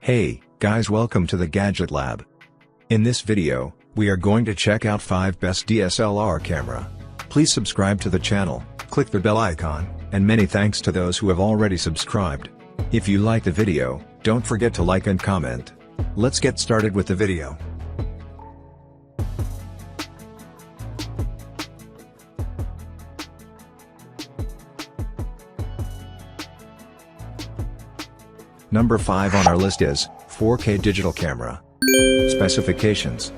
Hey, guys, welcome to the Gadget Lab. In this video, we are going to check out 5 best DSLR camera. Please subscribe to the channel, click the bell icon, and many thanks to those who have already subscribed. If you like the video, don't forget to like and comment. Let's get started with the video. Number 5 on our list is 4K digital camera. Specifications: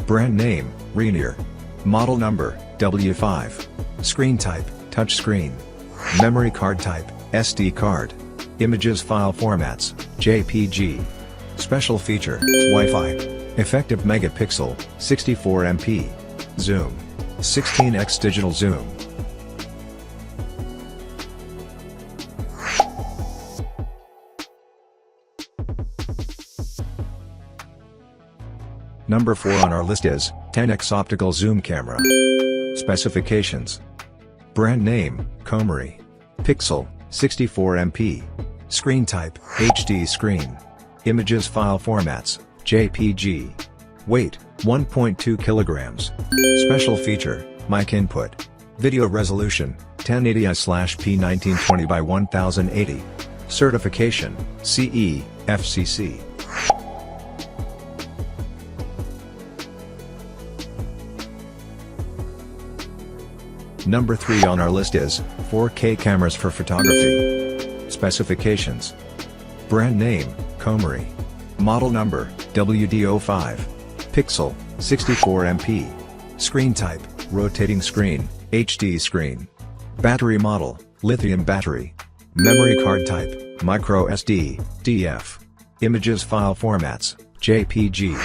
brand name, Rainier. Model number, W5. Screen type, touchscreen. Memory card type, SD card. Images file formats, JPG. Special feature, Wi-Fi. Effective megapixel, 64MP. Zoom, 16x digital zoom. Number 4 on our list is 10x optical zoom camera. Specifications: brand name, Comrie. Pixel, 64MP. Screen type, HD screen. Images file formats, JPG. Weight, 1.2 kilograms. Special feature, mic input. Video resolution, 1080p/1920 by 1080. Certification, CE, FCC. Number 3 on our list is 4K cameras for photography. Specifications: brand name, Comrie. Model number, WD05. Pixel, 64MP. Screen type, rotating screen, HD screen. Battery model, lithium battery. Memory card type, micro SD, DF. Images file formats, JPG.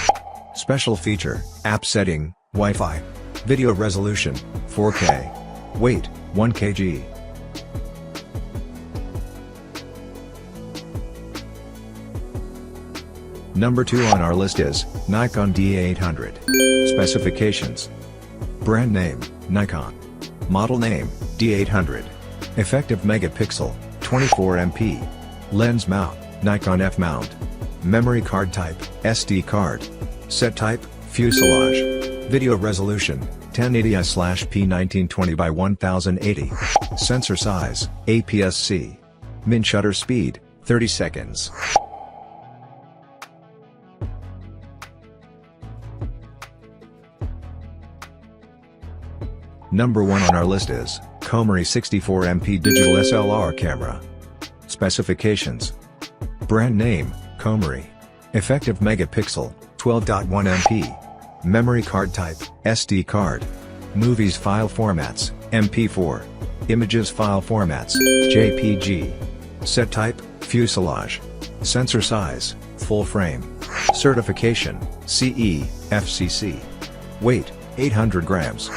Special feature, app setting, Wi-Fi. Video resolution, 4K. Weight, 1 kg. Number 2 on our list is Nikon D800. Specifications: brand name, Nikon. Model name, D800. Effective megapixel, 24MP. Lens mount, Nikon F mount. Memory card type, SD card. Set type, fuselage. Video resolution, 1080p/1920 by 1080. Sensor size, APS-C. Min shutter speed, 30 seconds. Number 1 on our list is Comrie 64MP Digital SLR Camera. Specifications: brand name, Comrie. Effective megapixel, 12.1MP. Memory card type, SD card. Movies file formats, MP4. Images file formats, JPG. Set type, fuselage. Sensor size, full frame. Certification, CE, FCC. Weight, 800 grams.